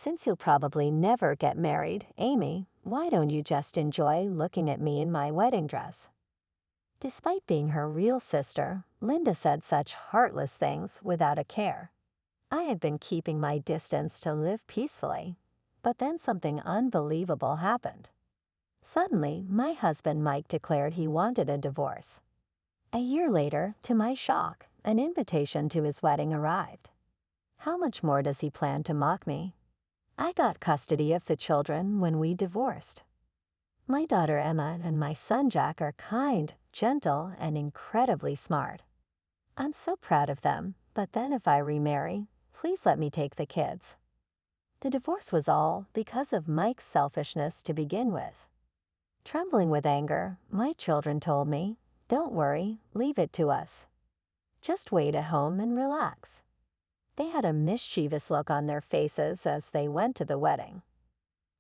Since you'll probably never get married, Amy, why don't you just enjoy looking at me in my wedding dress? Despite being her real sister, Linda said such heartless things without a care. I had been keeping my distance to live peacefully, but then something unbelievable happened. Suddenly, my husband Mike declared he wanted a divorce. A year later, to my shock, an invitation to his wedding arrived. How much more does he plan to mock me? I got custody of the children when we divorced. My daughter Emma and my son Jack are kind, gentle, and incredibly smart. I'm so proud of them, but then if I remarry, please let me take the kids. The divorce was all because of Mike's selfishness to begin with. Trembling with anger, my children told me, "Don't worry, leave it to us. Just wait at home and relax." They had a mischievous look on their faces as they went to the wedding.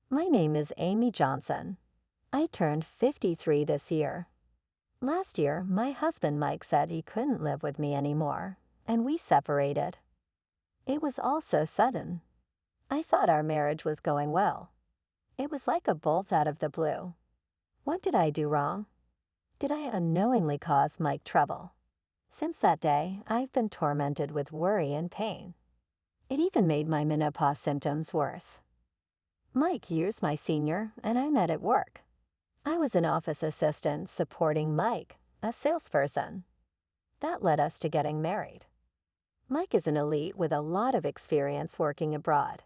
My name is Amy Johnson. I turned 53 this year. Last year, my husband Mike said he couldn't live with me anymore, and we separated. It was all so sudden. I thought our marriage was going well. It was like a bolt out of the blue. What did I do wrong? Did I unknowingly cause Mike trouble? Since that day, I've been tormented with worry and pain. It even made my menopause symptoms worse. Mike, years my senior, and I met at work. I was an office assistant supporting Mike, a salesperson. That led us to getting married. Mike is an elite with a lot of experience working abroad.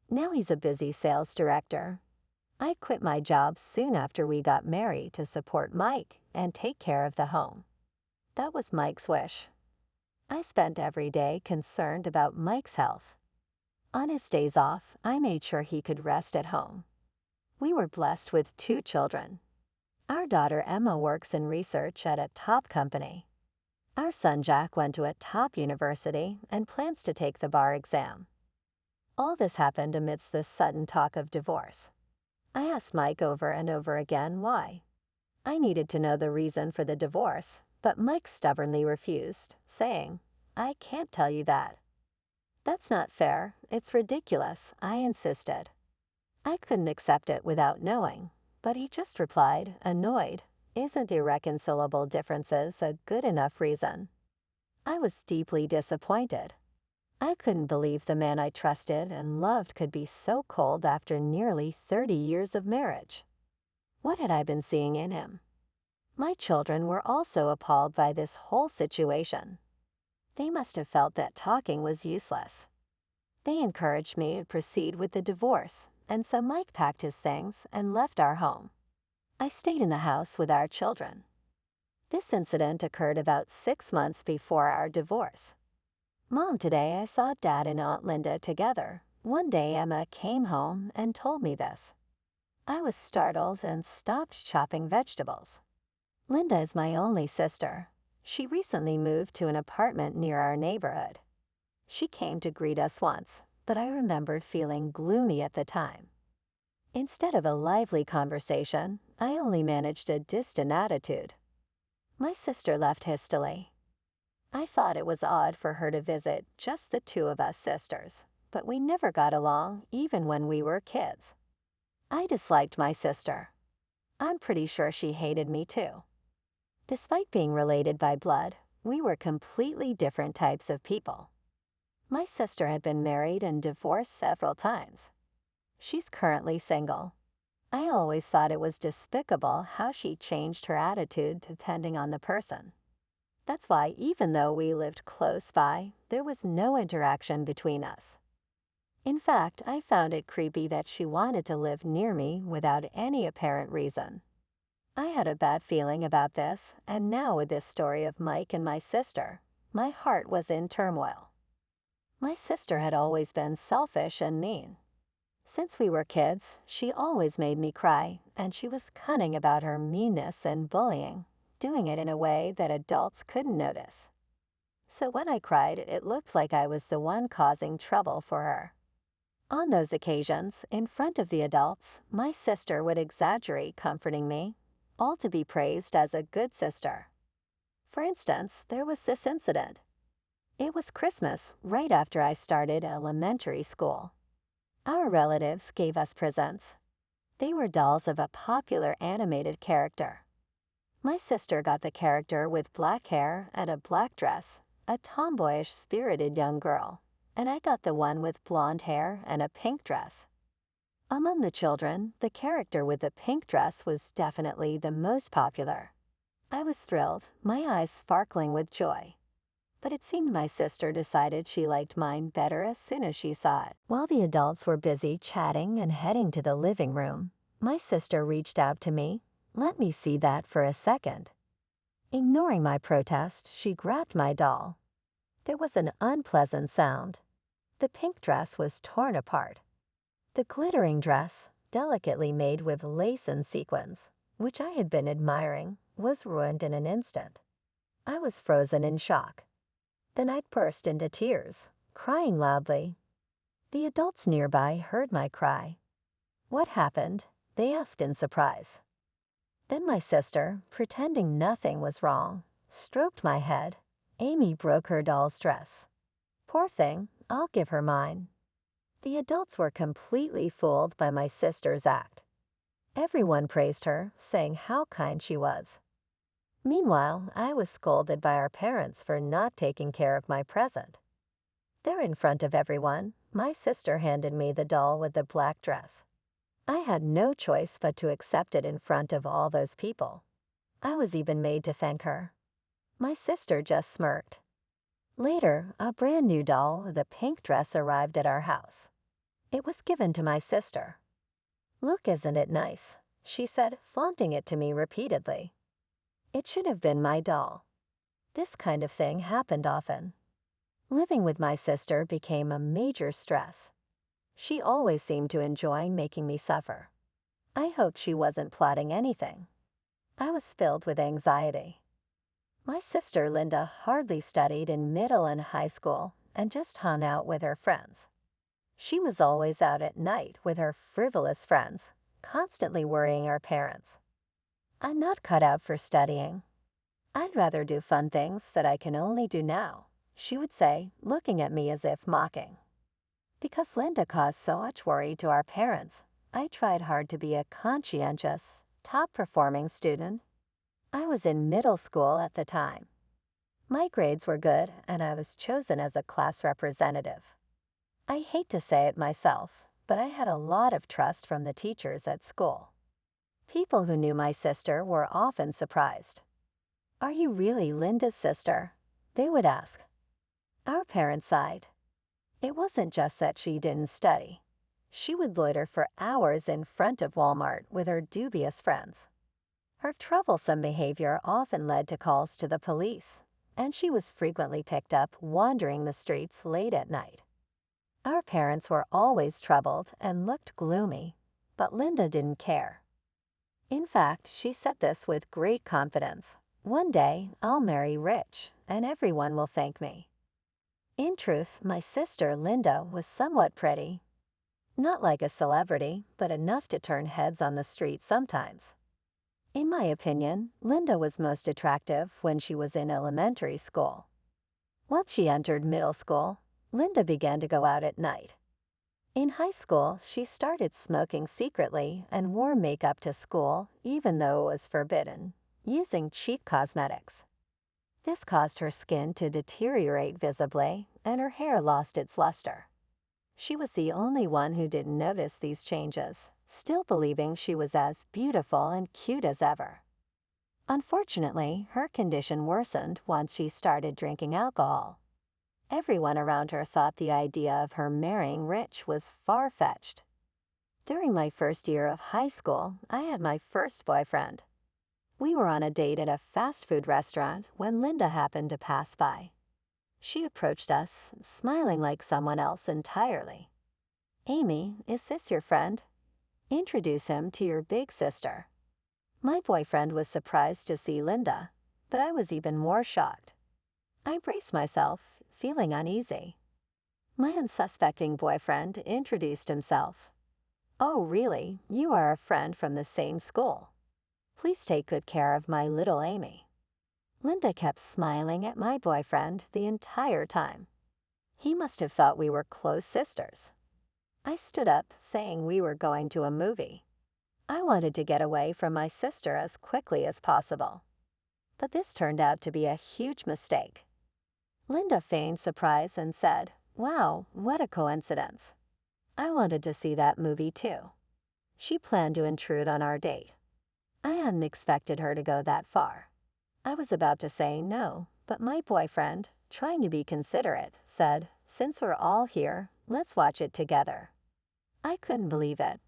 Now he's a busy sales director. I quit my job soon after we got married to support Mike and take care of the home. That was Mike's wish. I spent every day concerned about Mike's health. On his days off, I made sure he could rest at home. We were blessed with 2 children. Our daughter Emma works in research at a top company. Our son Jack went to a top university and plans to take the bar exam. All this happened amidst this sudden talk of divorce. I asked Mike over and over again why. I needed to know the reason for the divorce, but Mike stubbornly refused, saying, "I can't tell you that." "That's not fair. It's ridiculous," I insisted. I couldn't accept it without knowing, but he just replied, annoyed, "Isn't irreconcilable differences a good enough reason?" I was deeply disappointed. I couldn't believe the man I trusted and loved could be so cold after nearly 30 years of marriage. What had I been seeing in him? My children were also appalled by this whole situation. They must have felt that talking was useless. They encouraged me to proceed with the divorce, and so Mike packed his things and left our home. I stayed in the house with our children. This incident occurred about 6 months before our divorce. "Mom, today I saw Dad and Aunt Linda together." One day Emma came home and told me this. I was startled and stopped chopping vegetables. Linda is my only sister. She recently moved to an apartment near our neighborhood. She came to greet us once, but I remembered feeling gloomy at the time. Instead of a lively conversation, I only managed a distant attitude. My sister left hastily. I thought it was odd for her to visit just the 2 of us sisters, but we never got along even when we were kids. I disliked my sister. I'm pretty sure she hated me too. Despite being related by blood, we were completely different types of people. My sister had been married and divorced several times. She's currently single. I always thought it was despicable how she changed her attitude depending on the person. That's why even though we lived close by, there was no interaction between us. In fact, I found it creepy that she wanted to live near me without any apparent reason. I had a bad feeling about this, and now with this story of Mike and my sister, my heart was in turmoil. My sister had always been selfish and mean. Since we were kids, she always made me cry, and she was cunning about her meanness and bullying, doing it in a way that adults couldn't notice. So when I cried, it looked like I was the one causing trouble for her. On those occasions, in front of the adults, my sister would exaggerate comforting me, all to be praised as a good sister. For instance, there was this incident. It was Christmas, right after I started elementary school. Our relatives gave us presents. They were dolls of a popular animated character. My sister got the character with black hair and a black dress, a tomboyish, spirited young girl, and I got the one with blonde hair and a pink dress. Among the children, the character with the pink dress was definitely the most popular. I was thrilled, my eyes sparkling with joy. But it seemed my sister decided she liked mine better as soon as she saw it. While the adults were busy chatting and heading to the living room, my sister reached out to me. Let me see that for a second. Ignoring my protest, she grabbed my doll. There was an unpleasant sound. The pink dress was torn apart. The glittering dress, delicately made with lace and sequins, which I had been admiring, was ruined in an instant. I was frozen in shock. Then I burst into tears, crying loudly. The adults nearby heard my cry. "What happened?" they asked in surprise. Then my sister, pretending nothing was wrong, stroked my head. Amy broke her doll's dress. Poor thing, I'll give her mine. The adults were completely fooled by my sister's act. Everyone praised her, saying how kind she was. Meanwhile, I was scolded by our parents for not taking care of my present. There in front of everyone, my sister handed me the doll with the black dress. I had no choice but to accept it in front of all those people. I was even made to thank her. My sister just smirked. Later, a brand new doll with a pink dress arrived at our house. It was given to my sister. "Look, isn't it nice?" she said, flaunting it to me repeatedly. It should have been my doll. This kind of thing happened often. Living with my sister became a major stress. She always seemed to enjoy making me suffer. I hoped she wasn't plotting anything. I was filled with anxiety. My sister Linda hardly studied in middle and high school and just hung out with her friends. She was always out at night with her frivolous friends, constantly worrying our parents. I'm not cut out for studying. I'd rather do fun things that I can only do now, she would say, looking at me as if mocking. Because Linda caused so much worry to our parents, I tried hard to be a conscientious, top-performing student. I was in middle school at the time. My grades were good, and I was chosen as a class representative. I hate to say it myself, but I had a lot of trust from the teachers at school. People who knew my sister were often surprised. "Are you really Linda's sister?" they would ask. Our parents sighed. It wasn't just that she didn't study. She would loiter for hours in front of Walmart with her dubious friends. Her troublesome behavior often led to calls to the police, and she was frequently picked up wandering the streets late at night. Our parents were always troubled and looked gloomy, but Linda didn't care. In fact, she said this with great confidence. "One day, I'll marry rich, and everyone will thank me." In truth, my sister Linda was somewhat pretty. Not like a celebrity, but enough to turn heads on the street sometimes. In my opinion, Linda was most attractive when she was in elementary school. Once she entered middle school, Linda began to go out at night. In high school, she started smoking secretly and wore makeup to school even though it was forbidden, using cheap cosmetics. This caused her skin to deteriorate visibly, and her hair lost its luster. She was the only one who didn't notice these changes, still believing she was as beautiful and cute as ever. Unfortunately, her condition worsened once she started drinking alcohol. Everyone around her thought the idea of her marrying rich was far-fetched. During my first year of high school, I had my first boyfriend. We were on a date at a fast food restaurant when Linda happened to pass by. She approached us, smiling like someone else entirely. "Amy, is this your friend? Introduce him to your big sister." My boyfriend was surprised to see Linda, but I was even more shocked. I braced myself, feeling uneasy. My unsuspecting boyfriend introduced himself. "Oh, really? You are a friend from the same school. Please take good care of my little Amy." Linda kept smiling at my boyfriend the entire time. He must have thought we were close sisters. I stood up, saying we were going to a movie. I wanted to get away from my sister as quickly as possible. But this turned out to be a huge mistake. Linda feigned surprise and said, "Wow, what a coincidence. I wanted to see that movie too." She planned to intrude on our date. I hadn't expected her to go that far. I was about to say no, but my boyfriend, trying to be considerate, said, "Since we're all here, let's watch it together." I couldn't believe it.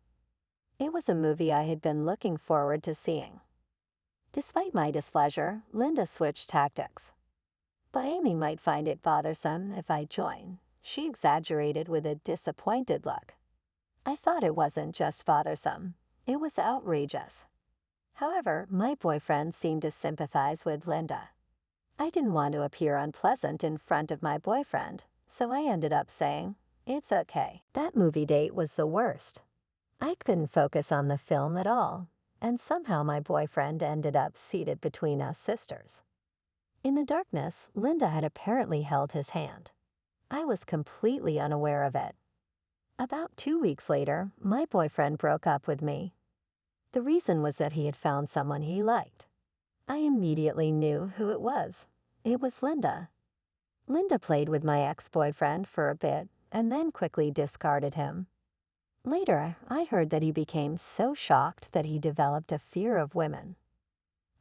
It was a movie I had been looking forward to seeing. Despite my displeasure, Linda switched tactics. "But Amy might find it bothersome if I join," she exaggerated with a disappointed look. I thought it wasn't just bothersome, it was outrageous. However, my boyfriend seemed to sympathize with Linda. I didn't want to appear unpleasant in front of my boyfriend, so I ended up saying, "It's okay." That movie date was the worst. I couldn't focus on the film at all, and somehow my boyfriend ended up seated between us sisters. In the darkness, Linda had apparently held his hand. I was completely unaware of it. About 2 weeks later, my boyfriend broke up with me. The reason was that he had found someone he liked. I immediately knew who it was. It was Linda. Linda played with my ex-boyfriend for a bit and then quickly discarded him. Later, I heard that he became so shocked that he developed a fear of women.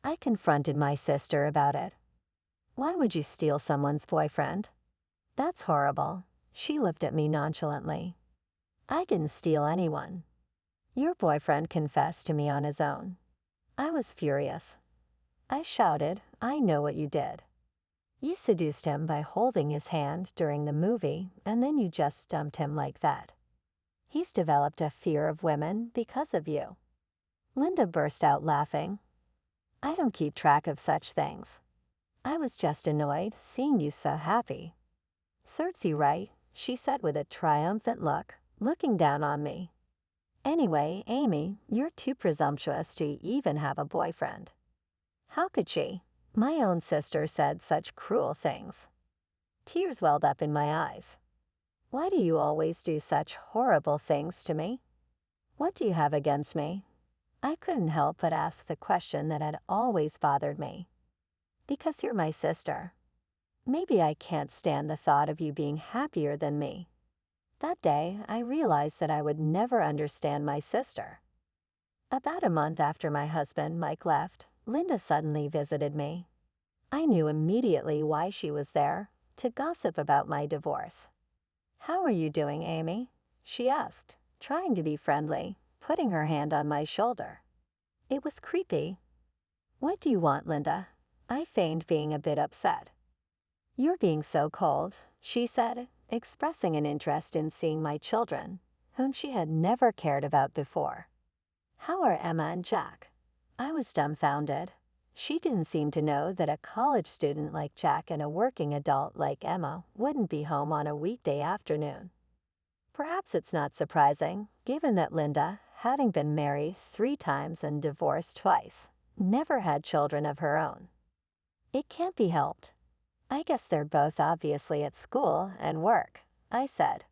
I confronted my sister about it. "Why would you steal someone's boyfriend? That's horrible." She looked at me nonchalantly. "I didn't steal anyone. Your boyfriend confessed to me on his own." I was furious. I shouted, "I know what you did. You seduced him by holding his hand during the movie, and then you just dumped him like that. He's developed a fear of women because of you." Linda burst out laughing. "I don't keep track of such things. I was just annoyed seeing you so happy." "Serves you right," she said with a triumphant look, looking down on me. "Anyway, Amy, you're too presumptuous to even have a boyfriend." How could she? My own sister said such cruel things. Tears welled up in my eyes. "Why do you always do such horrible things to me? What do you have against me?" I couldn't help but ask the question that had always bothered me. "Because you're my sister. Maybe I can't stand the thought of you being happier than me." That day, I realized that I would never understand my sister. About a month after my husband, Mike, left, Linda suddenly visited me. I knew immediately why she was there, to gossip about my divorce. "How are you doing, Amy?" she asked, trying to be friendly, putting her hand on my shoulder. It was creepy. "What do you want, Linda?" I feigned being a bit upset. "You're being so cold," she said, expressing an interest in seeing my children, whom she had never cared about before. "How are Emma and Jack?" I was dumbfounded. She didn't seem to know that a college student like Jack and a working adult like Emma wouldn't be home on a weekday afternoon. Perhaps it's not surprising, given that Linda, having been married 3 times and divorced twice, never had children of her own. "It can't be helped. I guess they're both obviously at school and work," I said.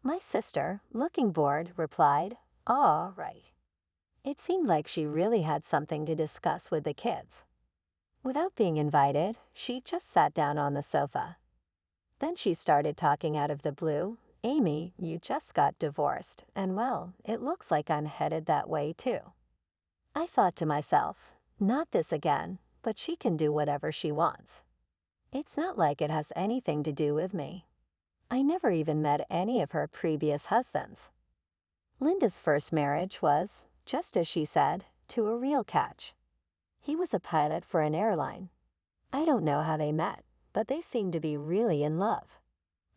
My sister, looking bored, replied, "All right." It seemed like she really had something to discuss with the kids. Without being invited, she just sat down on the sofa. Then she started talking out of the blue. "Amy, you just got divorced, and well, it looks like I'm headed that way too." I thought to myself, not this again, but she can do whatever she wants. It's not like it has anything to do with me. I never even met any of her previous husbands. Linda's first marriage was, just as she said, to a real catch. He was a pilot for an airline. I don't know how they met, but they seemed to be really in love.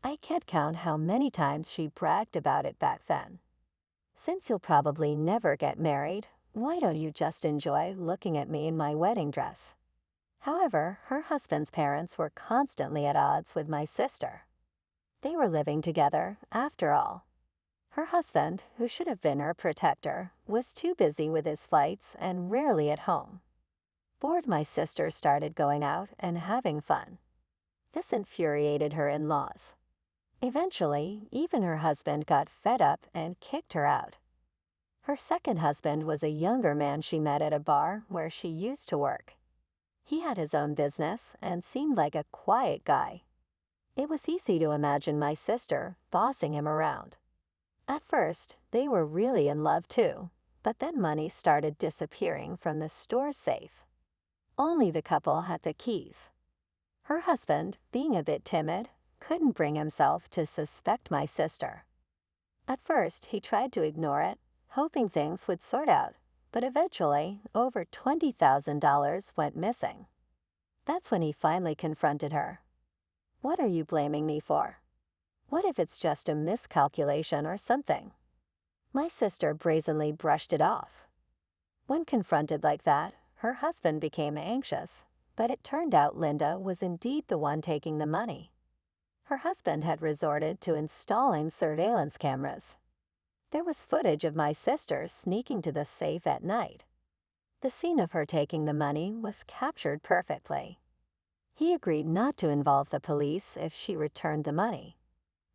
I can't count how many times she bragged about it back then. "Since you'll probably never get married, why don't you just enjoy looking at me in my wedding dress?" However, her husband's parents were constantly at odds with my sister. They were living together, after all. Her husband, who should have been her protector, was too busy with his flights and rarely at home. Bored, my sister started going out and having fun. This infuriated her in-laws. Eventually, even her husband got fed up and kicked her out. Her second husband was a younger man she met at a bar where she used to work. He had his own business and seemed like a quiet guy. It was easy to imagine my sister bossing him around. At first, they were really in love too, but then money started disappearing from the store safe. Only the couple had the keys. Her husband, being a bit timid, couldn't bring himself to suspect my sister. At first, he tried to ignore it, hoping things would sort out, but eventually, over $20,000 went missing. That's when he finally confronted her. "What are you blaming me for? What if it's just a miscalculation or something?" My sister brazenly brushed it off. When confronted like that, her husband became anxious, but it turned out Linda was indeed the one taking the money. Her husband had resorted to installing surveillance cameras. There was footage of my sister sneaking to the safe at night. The scene of her taking the money was captured perfectly. He agreed not to involve the police if she returned the money.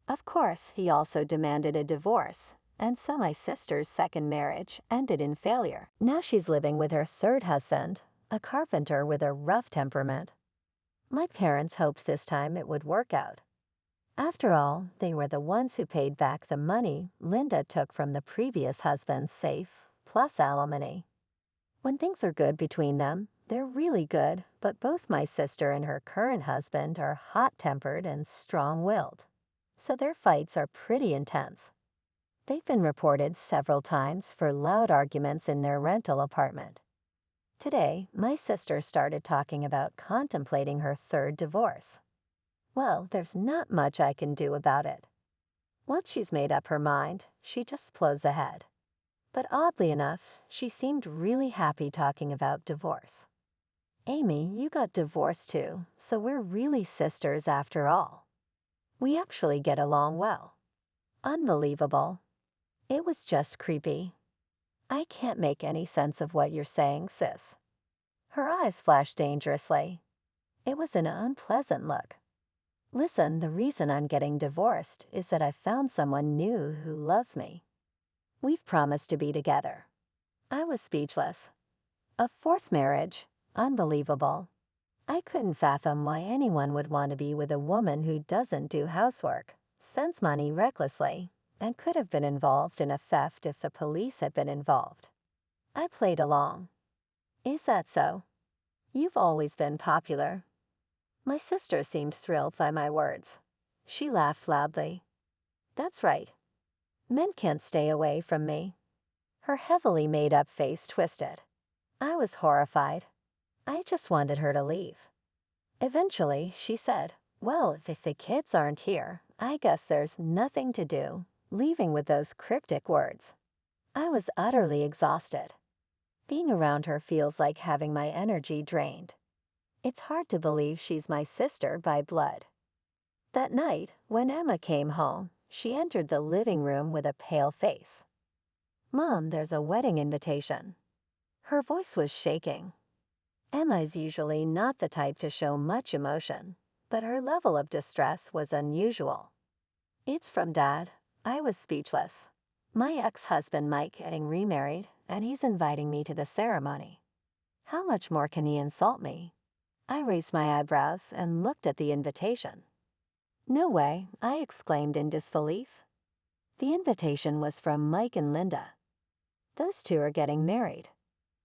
Of course, he also demanded a divorce, and so my sister's second marriage ended in failure. Now she's living with her third husband, a carpenter with a rough temperament. My parents hoped this time it would work out. After all, they were the ones who paid back the money Linda took from the previous husband's safe, plus alimony. When things are good between them, they're really good, but both my sister and her current husband are hot-tempered and strong-willed, so their fights are pretty intense. They've been reported several times for loud arguments in their rental apartment. Today, my sister started talking about contemplating her third divorce. Well, there's not much I can do about it. Once she's made up her mind, she just plows ahead. But oddly enough, she seemed really happy talking about divorce. "Amy, you got divorced too, so we're really sisters after all. We actually get along well." Unbelievable. It was just creepy. "I can't make any sense of what you're saying, sis." Her eyes flashed dangerously. It was an unpleasant look. "Listen, the reason I'm getting divorced is that I found someone new who loves me. We've promised to be together." I was speechless. A fourth marriage? Unbelievable. I couldn't fathom why anyone would want to be with a woman who doesn't do housework, spends money recklessly, and could have been involved in a theft if the police had been involved. I played along. "Is that so? You've always been popular." My sister seemed thrilled by my words. She laughed loudly. "That's right. Men can't stay away from me." Her heavily made-up face twisted. I was horrified. I just wanted her to leave. Eventually, she said, "Well, if the kids aren't here, I guess there's nothing to do," leaving with those cryptic words. I was utterly exhausted. Being around her feels like having my energy drained. It's hard to believe she's my sister by blood. That night, when Emma came home, she entered the living room with a pale face. "Mom, there's a wedding invitation." Her voice was shaking. Emma's usually not the type to show much emotion, but her level of distress was unusual. "It's from Dad." I was speechless. "My ex-husband Mike getting remarried, and he's inviting me to the ceremony. How much more can he insult me?" I raised my eyebrows and looked at the invitation. "No way," I exclaimed in disbelief. The invitation was from Mike and Linda. Those two are getting married.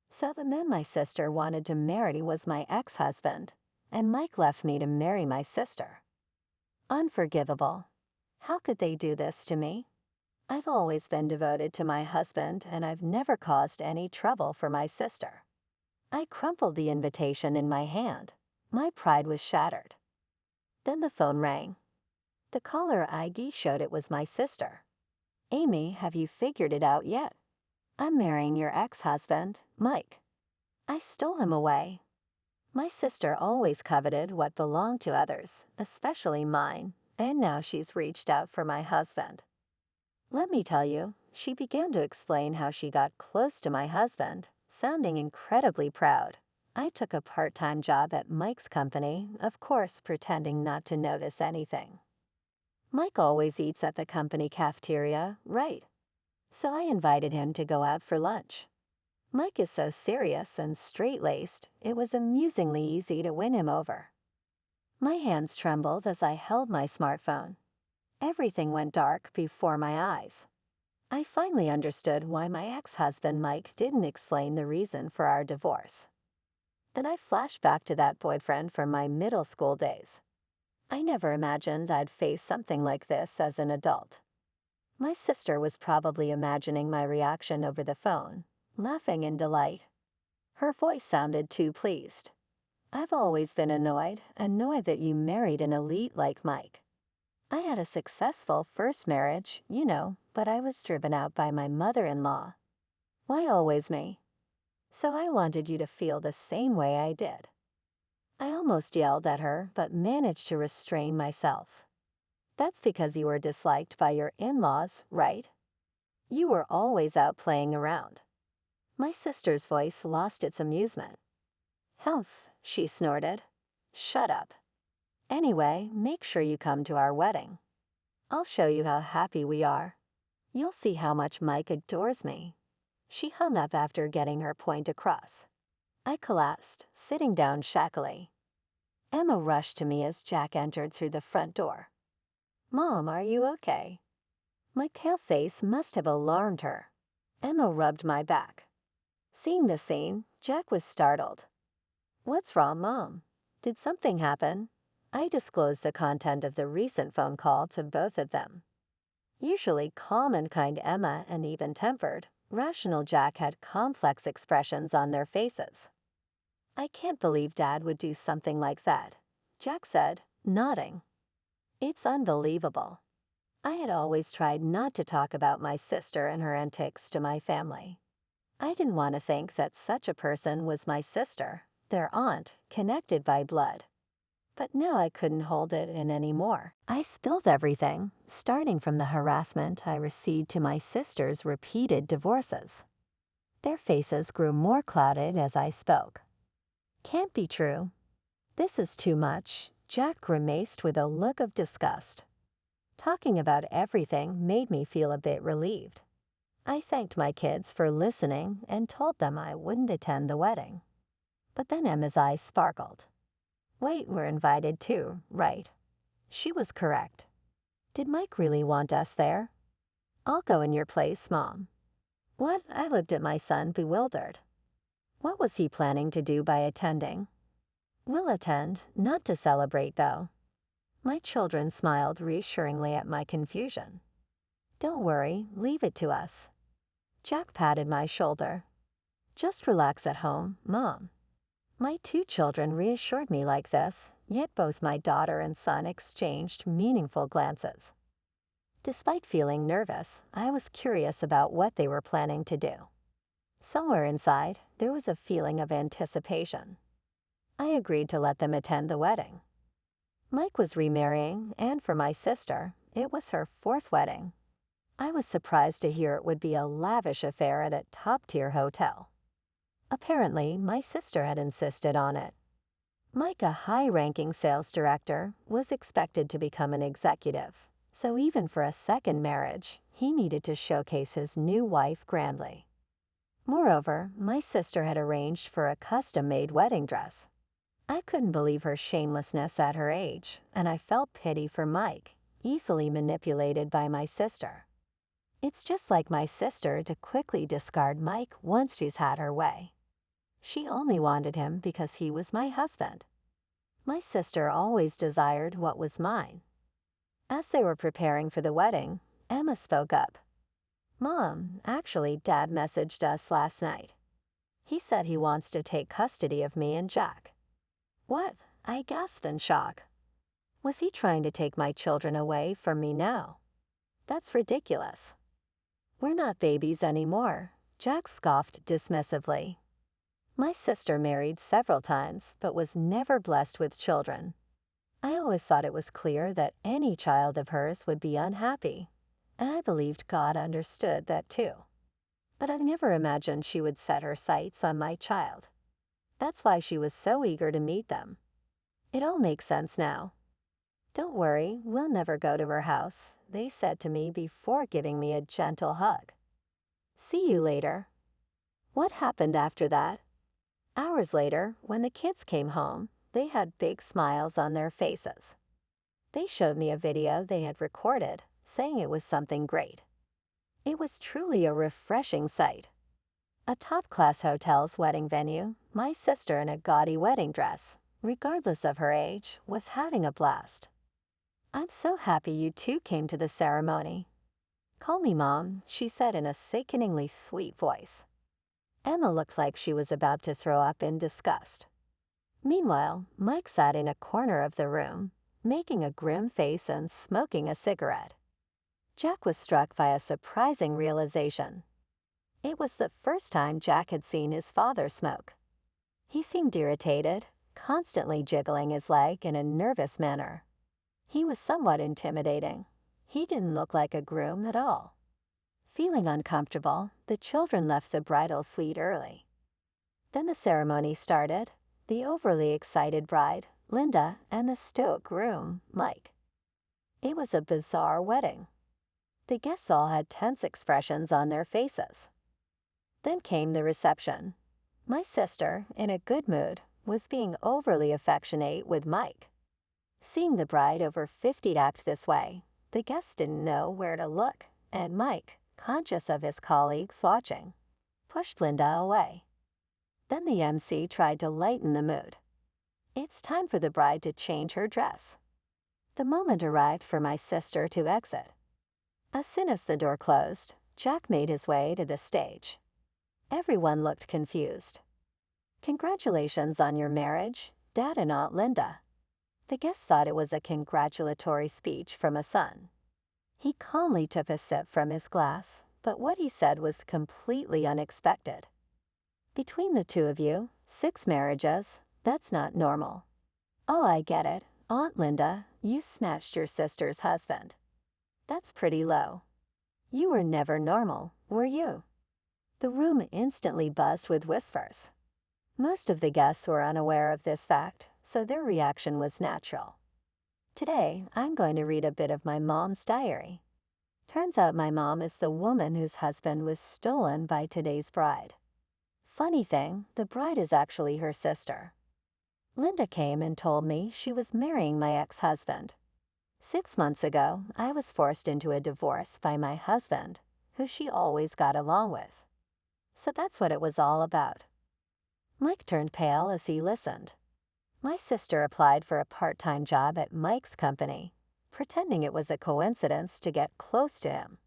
So the man my sister wanted to marry was my ex-husband, and Mike left me to marry my sister. Unforgivable. How could they do this to me? I've always been devoted to my husband, and I've never caused any trouble for my sister. I crumpled the invitation in my hand. My pride was shattered. Then the phone rang. The caller ID showed it was my sister. "Amy, have you figured it out yet? I'm marrying your ex-husband, Mike. I stole him away." My sister always coveted what belonged to others, especially mine, and now she's reached out for my husband. Let me tell you, she began to explain how she got close to my husband, sounding incredibly proud. I took a part-time job at Mike's company, of course pretending not to notice anything. Mike always eats at the company cafeteria, right? So I invited him to go out for lunch. Mike is so serious and straight-laced, it was amusingly easy to win him over. My hands trembled as I held my smartphone. Everything went dark before my eyes. I finally understood why my ex-husband Mike didn't explain the reason for our divorce. Then I flashed back to that boyfriend from my middle school days. I never imagined I'd face something like this as an adult. My sister was probably imagining my reaction over the phone, laughing in delight. Her voice sounded too pleased. I've always been annoyed that you married an elite like Mike. I had a successful first marriage, but I was driven out by my mother-in-law. Why always me? So I wanted you to feel the same way I did. I almost yelled at her, but managed to restrain myself. That's because you were disliked by your in-laws, right? You were always out playing around. My sister's voice lost its amusement. Humph, she snorted. Shut up. Anyway, make sure you come to our wedding. I'll show you how happy we are. You'll see how much Mike adores me. She hung up after getting her point across. I collapsed, sitting down shackily. Emma rushed to me as Jack entered through the front door. Mom, are you okay? My pale face must have alarmed her. Emma rubbed my back. Seeing the scene, Jack was startled. What's wrong, Mom? Did something happen? I disclosed the content of the recent phone call to both of them. Usually calm and kind Emma and even-tempered, rational Jack had complex expressions on their faces. I can't believe Dad would do something like that, Jack said, nodding. It's unbelievable. I had always tried not to talk about my sister and her antics to my family. I didn't want to think that such a person was my sister, their aunt, connected by blood. But now I couldn't hold it in anymore. I spilled everything, starting from the harassment I received to my sister's repeated divorces. Their faces grew more clouded as I spoke. Can't be true. This is too much, Jack grimaced with a look of disgust. Talking about everything made me feel a bit relieved. I thanked my kids for listening and told them I wouldn't attend the wedding. But then Emma's eyes sparkled. Wait, we're invited too, right? She was correct. Did Mike really want us there? I'll go in your place, Mom. What? I looked at my son, bewildered. What was he planning to do by attending? We'll attend, not to celebrate, though. My children smiled reassuringly at my confusion. Don't worry, leave it to us. Jack patted my shoulder. Just relax at home, Mom. My two children reassured me like this, yet both my daughter and son exchanged meaningful glances. Despite feeling nervous, I was curious about what they were planning to do. Somewhere inside, there was a feeling of anticipation. I agreed to let them attend the wedding. Mike was remarrying, and for my sister, it was her fourth wedding. I was surprised to hear it would be a lavish affair at a top-tier hotel. Apparently, my sister had insisted on it. Mike, a high-ranking sales director, was expected to become an executive, so even for a second marriage, he needed to showcase his new wife grandly. Moreover, my sister had arranged for a custom-made wedding dress. I couldn't believe her shamelessness at her age, and I felt pity for Mike, easily manipulated by my sister. It's just like my sister to quickly discard Mike once she's had her way. She only wanted him because he was my husband. My sister always desired what was mine. As they were preparing for the wedding, Emma spoke up. Mom, actually, Dad messaged us last night. He said he wants to take custody of me and Jack. What? I gasped in shock. Was he trying to take my children away from me now? That's ridiculous. We're not babies anymore, Jack scoffed dismissively. My sister married several times, but was never blessed with children. I always thought it was clear that any child of hers would be unhappy, and I believed God understood that too. But I never imagined she would set her sights on my child. That's why she was so eager to meet them. It all makes sense now. Don't worry, we'll never go to her house, they said to me before giving me a gentle hug. See you later. What happened after that? Hours later, when the kids came home, they had big smiles on their faces. They showed me a video they had recorded, saying it was something great. It was truly a refreshing sight. A top-class hotel's wedding venue, my sister in a gaudy wedding dress, regardless of her age, was having a blast. I'm so happy you two came to the ceremony. Call me Mom, she said in a sickeningly sweet voice. Emma looked like she was about to throw up in disgust. Meanwhile, Mike sat in a corner of the room, making a grim face and smoking a cigarette. Jack was struck by a surprising realization. It was the first time Jack had seen his father smoke. He seemed irritated, constantly jiggling his leg in a nervous manner. He was somewhat intimidating. He didn't look like a groom at all. Feeling uncomfortable, the children left the bridal suite early. Then the ceremony started. The overly excited bride, Linda, and the stoic groom, Mike. It was a bizarre wedding. The guests all had tense expressions on their faces. Then came the reception. My sister, in a good mood, was being overly affectionate with Mike. Seeing the bride over 50 act this way, the guests didn't know where to look, and Mike, conscious of his colleagues watching, pushed Linda away. Then the MC tried to lighten the mood. It's time for the bride to change her dress. The moment arrived for my sister to exit. As soon as the door closed, Jack made his way to the stage. Everyone looked confused. Congratulations on your marriage, Dad and Aunt Linda. The guests thought it was a congratulatory speech from a son. He calmly took a sip from his glass, but what he said was completely unexpected. Between the two of you, 6 marriages, that's not normal. Oh, I get it, Aunt Linda, you snatched your sister's husband. That's pretty low. You were never normal, were you? The room instantly buzzed with whispers. Most of the guests were unaware of this fact, so their reaction was natural. Today, I'm going to read a bit of my mom's diary. Turns out my mom is the woman whose husband was stolen by today's bride. Funny thing, the bride is actually her sister. Linda came and told me she was marrying my ex-husband. 6 months ago, I was forced into a divorce by my husband, who she always got along with. So that's what it was all about. Mike turned pale as he listened. My sister applied for a part-time job at Mike's company, pretending it was a coincidence to get close to him.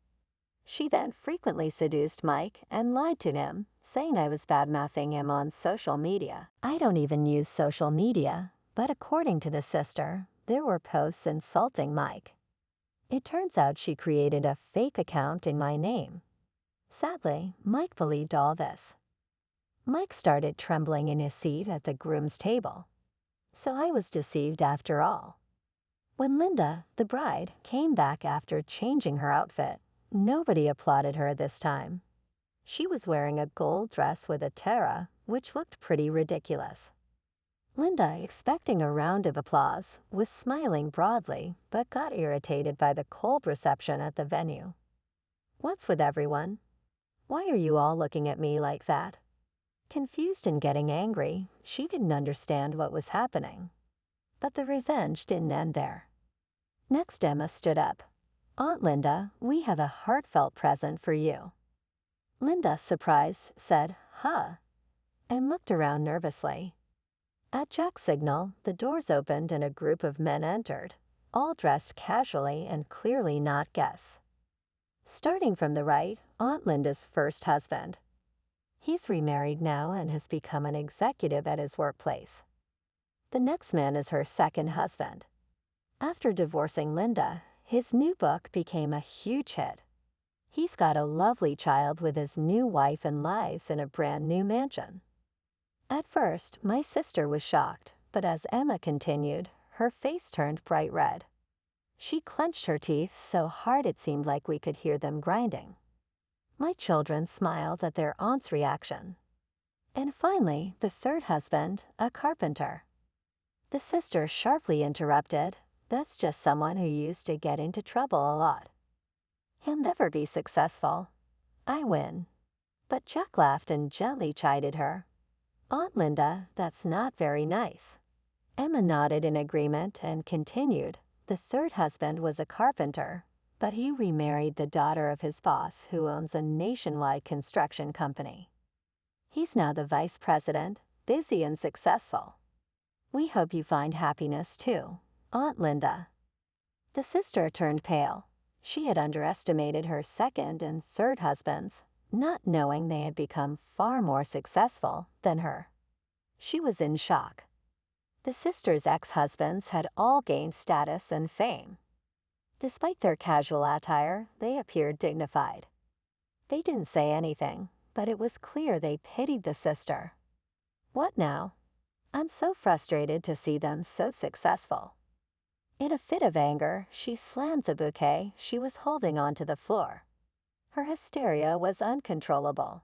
She then frequently seduced Mike and lied to him, saying I was bad-mouthing him on social media. I don't even use social media, but according to the sister, there were posts insulting Mike. It turns out she created a fake account in my name. Sadly, Mike believed all this. Mike started trembling in his seat at the groom's table. So I was deceived after all. When Linda, the bride, came back after changing her outfit, nobody applauded her this time. She was wearing a gold dress with a tiara, which looked pretty ridiculous. Linda, expecting a round of applause, was smiling broadly, but got irritated by the cold reception at the venue. What's with everyone? Why are you all looking at me like that? Confused and getting angry, she didn't understand what was happening. But the revenge didn't end there. Next, Emma stood up. Aunt Linda, we have a heartfelt present for you. Linda, surprised, said, huh, and looked around nervously. At Jack's signal, the doors opened and a group of men entered, all dressed casually and clearly not guests. Starting from the right, Aunt Linda's first husband. He's remarried now and has become an executive at his workplace. The next man is her second husband. After divorcing Linda, his new book became a huge hit. He's got a lovely child with his new wife and lives in a brand new mansion. At first, my sister was shocked, but as Emma continued, her face turned bright red. She clenched her teeth so hard it seemed like we could hear them grinding. My children smiled at their aunt's reaction. And finally, the third husband, a carpenter. The sister sharply interrupted, That's just someone who used to get into trouble a lot. He'll never be successful. I win." But Jack laughed and gently chided her. "Aunt Linda, that's not very nice." Emma nodded in agreement and continued. "The third husband was a carpenter, but he remarried the daughter of his boss, who owns a nationwide construction company. He's now the vice president, busy and successful. We hope you find happiness too, Aunt Linda." The sister turned pale. She had underestimated her second and third husbands, not knowing they had become far more successful than her. She was in shock. The sisters' ex-husbands had all gained status and fame. Despite their casual attire, they appeared dignified. They didn't say anything, but it was clear they pitied the sister. "What now? I'm so frustrated to see them so successful." In a fit of anger, she slammed the bouquet she was holding onto the floor. Her hysteria was uncontrollable.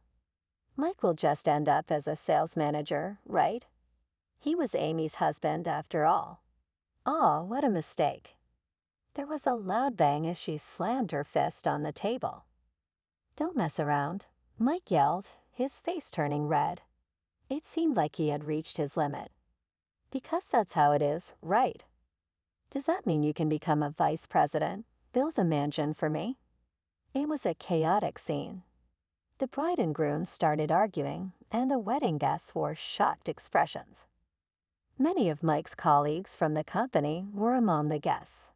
"Mike will just end up as a sales manager, right? He was Amy's husband after all. Aw, what a mistake." There was a loud bang as she slammed her fist on the table. "Don't mess around," Mike yelled, his face turning red. It seemed like he had reached his limit. "Because that's how it is, right? Does that mean you can become a vice president, build a mansion for me?" It was a chaotic scene. The bride and groom started arguing, and the wedding guests wore shocked expressions. Many of Mike's colleagues from the company were among the guests.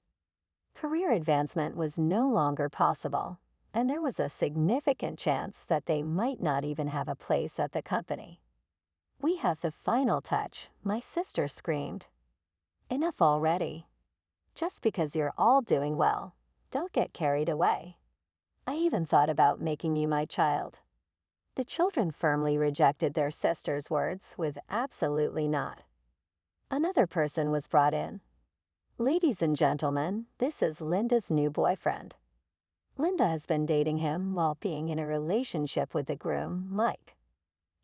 Career advancement was no longer possible, and there was a significant chance that they might not even have a place at the company. "We have the final touch," my sister screamed. "Enough already. Just because you're all doing well, don't get carried away. I even thought about making you my child." The children firmly rejected their sister's words with absolutely not. Another person was brought in. "Ladies and gentlemen, this is Linda's new boyfriend. Linda has been dating him while being in a relationship with the groom, Mike.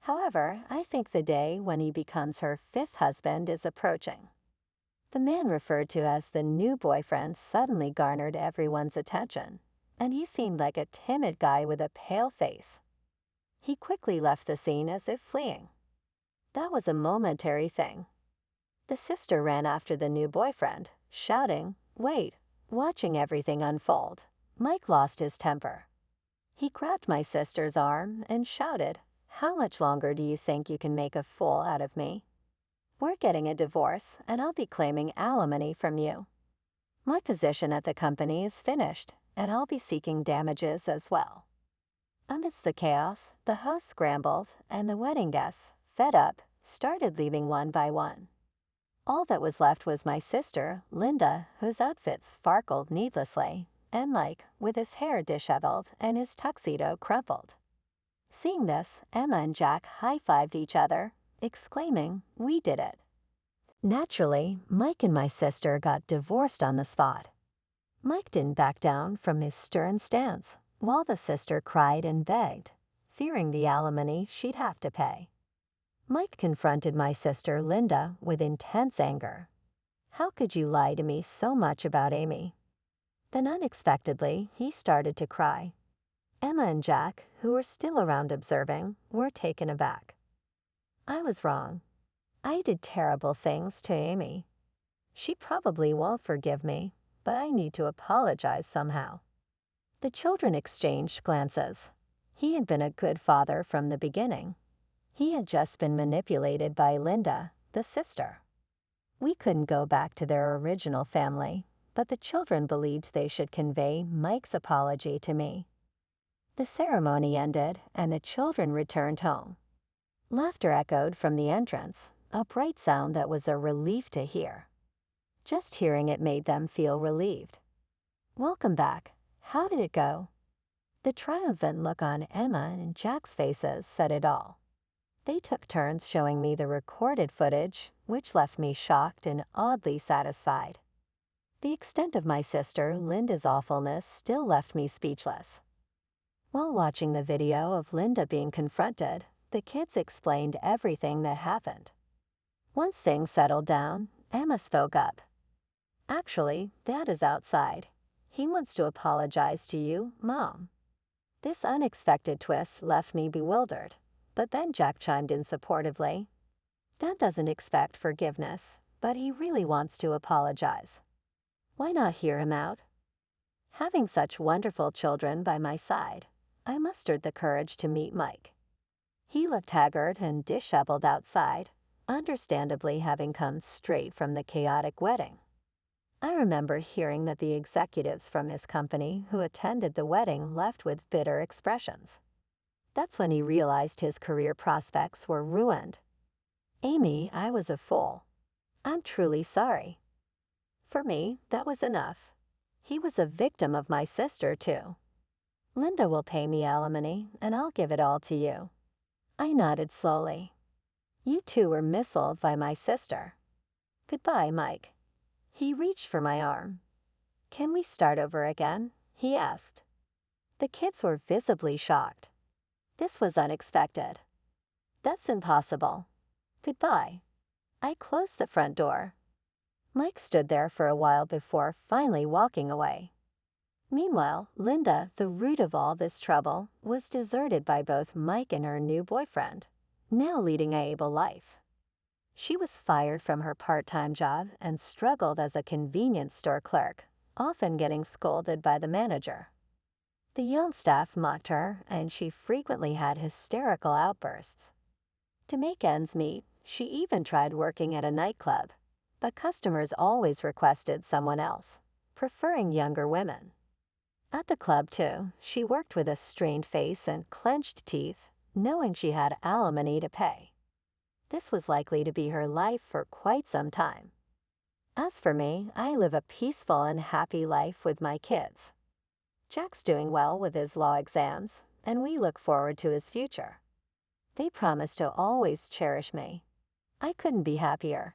However, I think the day when he becomes her fifth husband is approaching." The man referred to as the new boyfriend suddenly garnered everyone's attention, and he seemed like a timid guy with a pale face. He quickly left the scene as if fleeing. That was a momentary thing. The sister ran after the new boyfriend, shouting, "Wait!" Watching everything unfold, Mike lost his temper. He grabbed my sister's arm and shouted, "How much longer do you think you can make a fool out of me? We're getting a divorce, and I'll be claiming alimony from you. My position at the company is finished, and I'll be seeking damages as well." Amidst the chaos, the host scrambled, and the wedding guests, fed up, started leaving one by one. All that was left was my sister, Linda, whose outfit sparkled needlessly, and Mike, with his hair disheveled and his tuxedo crumpled. Seeing this, Emma and Jack high-fived each other, exclaiming, "We did it." Naturally, Mike and my sister got divorced on the spot. Mike didn't back down from his stern stance, while the sister cried and begged, fearing the alimony she'd have to pay. Mike confronted my sister Linda with intense anger. "How could you lie to me so much about Amy?" Then unexpectedly, he started to cry. Emma and Jack, who were still around observing, were taken aback. "I was wrong. I did terrible things to Amy. She probably won't forgive me, but I need to apologize somehow." The children exchanged glances. He had been a good father from the beginning. He had just been manipulated by Linda, the sister. We couldn't go back to their original family, but the children believed they should convey Mike's apology to me. The ceremony ended, and the children returned home. Laughter echoed from the entrance, a bright sound that was a relief to hear. Just hearing it made them feel relieved. "Welcome back. How did it go?" The triumphant look on Emma and Jack's faces said it all. They took turns showing me the recorded footage, which left me shocked and oddly satisfied. The extent of my sister Linda's awfulness still left me speechless. While watching the video of Linda being confronted, the kids explained everything that happened. Once things settled down, Emma spoke up. Actually, Dad is outside. He wants to apologize to you, Mom. This unexpected twist left me bewildered, but then Jack chimed in supportively. Dad doesn't expect forgiveness, but he really wants to apologize. Why not hear him out? Having such wonderful children by my side, I mustered the courage to meet Mike. He looked haggard and disheveled outside, understandably having come straight from the chaotic wedding. I remembered hearing that the executives from his company who attended the wedding left with bitter expressions. That's when he realized his career prospects were ruined. Amy, I was a fool. I'm truly sorry. For me, that was enough. He was a victim of my sister, too. Linda will pay me alimony, and I'll give it all to you. I nodded slowly. You two were missiled by my sister. Goodbye, Mike. He reached for my arm. Can we start over again? He asked. The kids were visibly shocked. This was unexpected. That's impossible. Goodbye. I closed the front door. Mike stood there for a while before finally walking away. Meanwhile, Linda, the root of all this trouble, was deserted by both Mike and her new boyfriend, now leading a able life. She was fired from her part-time job and struggled as a convenience store clerk, often getting scolded by the manager. The young staff mocked her, and she frequently had hysterical outbursts. To make ends meet, she even tried working at a nightclub, but customers always requested someone else, preferring younger women. At the club, too, she worked with a strained face and clenched teeth, knowing she had alimony to pay. This was likely to be her life for quite some time. As for me, I live a peaceful and happy life with my kids. Jack's doing well with his law exams, and we look forward to his future. They promise to always cherish me. I couldn't be happier.